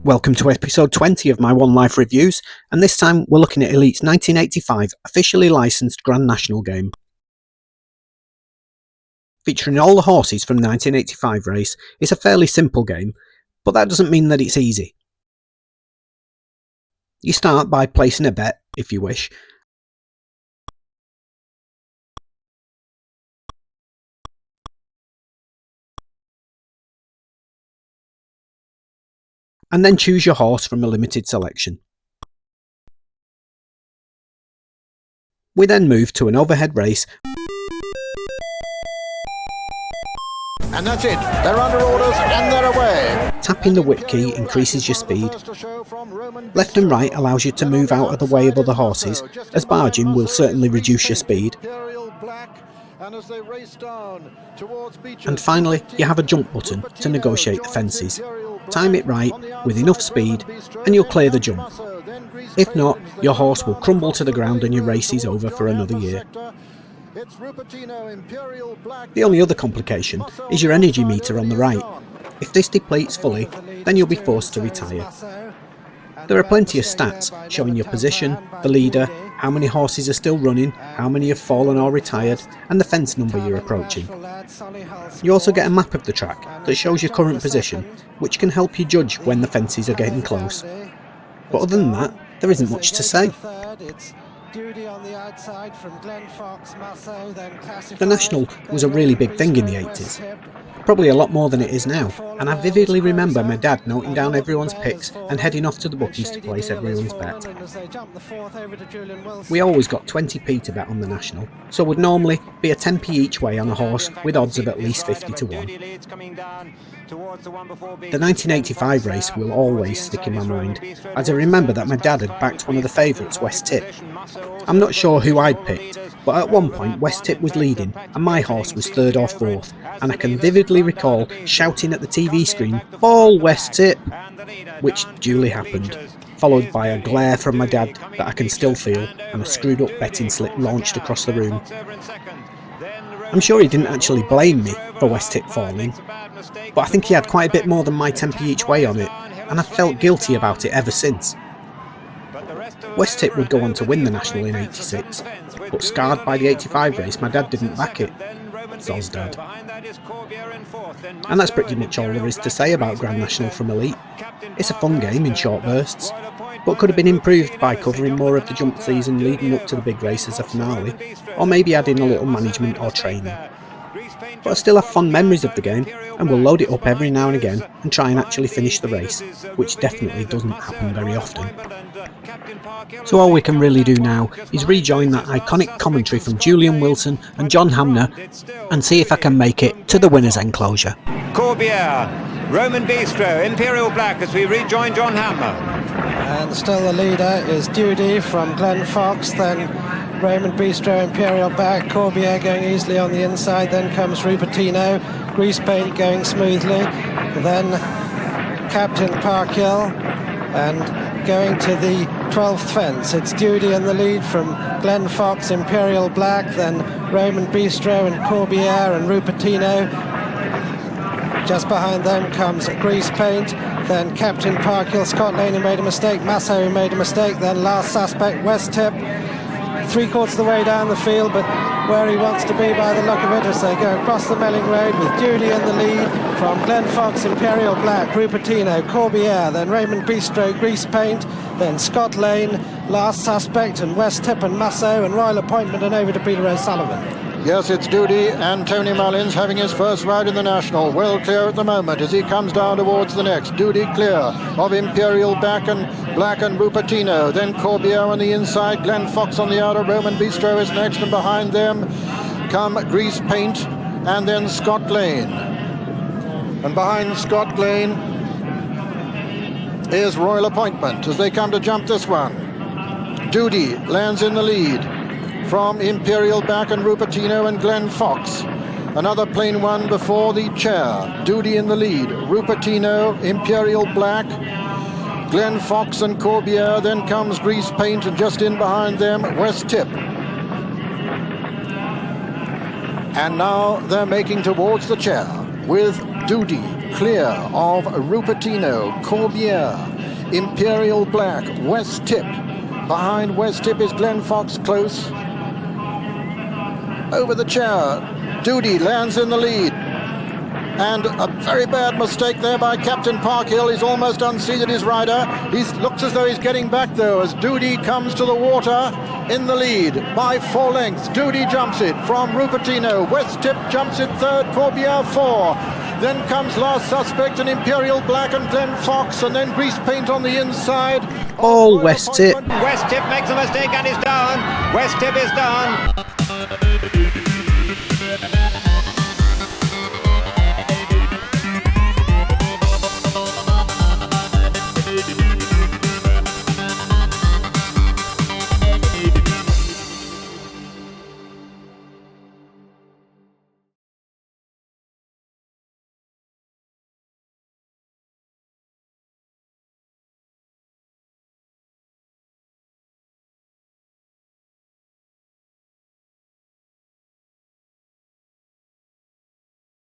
Welcome to episode 20 of my One Life reviews, and this time we're looking at Elite's 1985 officially licensed Grand National game. Featuring all the horses from the 1985 race, it's a fairly simple game, but that doesn't mean that it's easy. You start by placing a bet, if you wish, and then choose your horse from a limited selection. We then move to an overhead race. And that's it. They're under orders and they're away. Tapping the whip key increases your speed. Left and right allows you to move out of the way of other horses, as barging will certainly reduce your speed. And finally, you have a jump button to negotiate the fences. Time it right, with enough speed, and you'll clear the jump. If not, your horse will crumble to the ground and your race is over for another year. The only other complication is your energy meter on the right. If this depletes fully, then you'll be forced to retire. There are plenty of stats showing your position, the leader, how many horses are still running, how many have fallen or retired, and the fence number you're approaching. You also get a map of the track that shows your current position, which can help you judge when the fences are getting close. But other than that, there isn't much to say. The National was a really big thing in the 80s. Probably a lot more than it is now, and I vividly remember my dad noting down everyone's picks and heading off to the bookies to place everyone's bet. We always got 20p to bet on the National, so would normally be a 10p each way on a horse with odds of at least 50 to 1. The 1985 race will always stick in my mind, as I remember that my dad had backed one of the favourites, West Tip. I'm not sure who I'd picked, but at one point West Tip was leading and my horse was third or fourth, and I can vividly recall shouting at the TV screen, "Ball West Tip!" which duly happened, followed by a glare from my dad that I can still feel, and a screwed up betting slip launched across the room. I'm sure he didn't actually blame me for West Tip falling, but I think he had quite a bit more than my 10p each way on it, and I've felt guilty about it ever since. West Tip would go on to win the National in 86, but scarred by the 85 race, my dad didn't back it. Zol's dad. And that's pretty much all there is to say about Grand National from Elite. It's a fun game in short bursts, but could have been improved by covering more of the jump season leading up to the big race as a finale, or maybe adding a little management or training. But I still have fond memories of the game, and will load it up every now and again and try and actually finish the race, which definitely doesn't happen very often. So all we can really do now is rejoin that iconic commentary from Julian Wilson and John Hamner and see if I can make it to the winner's enclosure. Corbière, Roman Bistro, Imperial Black as we rejoin John Hamner. And still the leader is Duty from Glen Fox, then Roman Bistro, Imperial Black, Corbière going easily on the inside, then comes Rupertino, Grease Paint going smoothly, then Captain Parkhill, and going to the 12th fence, it's Duty in the lead from Glen Fox, Imperial Black, then Roman Bistro and Corbière and Rupertino. Just behind them comes Grease Paint, then Captain Parkhill, Scott Lane who made a mistake, Masso who made a mistake, then last suspect West Tip, 3/4 of the way down the field, but where he wants to be by the look of it as they go across the Melling Road with Duty in the lead from Glen Fox, Imperial Black, Rupertino, Corbière, then Raymond Bistro, Grease Paint, then Scott Lane, last suspect, and West Tip and Masso and Royal Appointment, and over to Peter O'Sullivan. Yes, it's Duty and Tony Mullins having his first ride in the National. Well clear at the moment as he comes down towards the next. Duty clear of Imperial Black and Rupertino. Then Corbière on the inside, Glen Fox on the outer, Roman Bistro is next, and behind them come Grease Paint and then Scott Lane. And behind Scott Lane is Royal Appointment as they come to jump this one. Duty lands in the lead from Imperial Black and Rupertino and Glen Fox. Another plain one before the chair. Duty in the lead. Rupertino, Imperial Black, Glen Fox and Corbière. Then comes Grease Paint, and just in behind them, West Tip. And now they're making towards the chair with Duty clear of Rupertino, Corbière, Imperial Black, West Tip. Behind West Tip is Glenn Fox close. Over the chair, Doody lands in the lead. And a very bad mistake there by Captain Parkhill. He's almost unseated his rider. He looks as though he's getting back, though, as Doody comes to the water in the lead by 4 lengths. Doody jumps it from Rupertino. West Tip jumps it third, Corbière 4. Then comes Last Suspect and Imperial Black and Glenn Fox, and then Grease Paint on the inside. All West Tip. West Tip makes a mistake and is down. West Tip is down.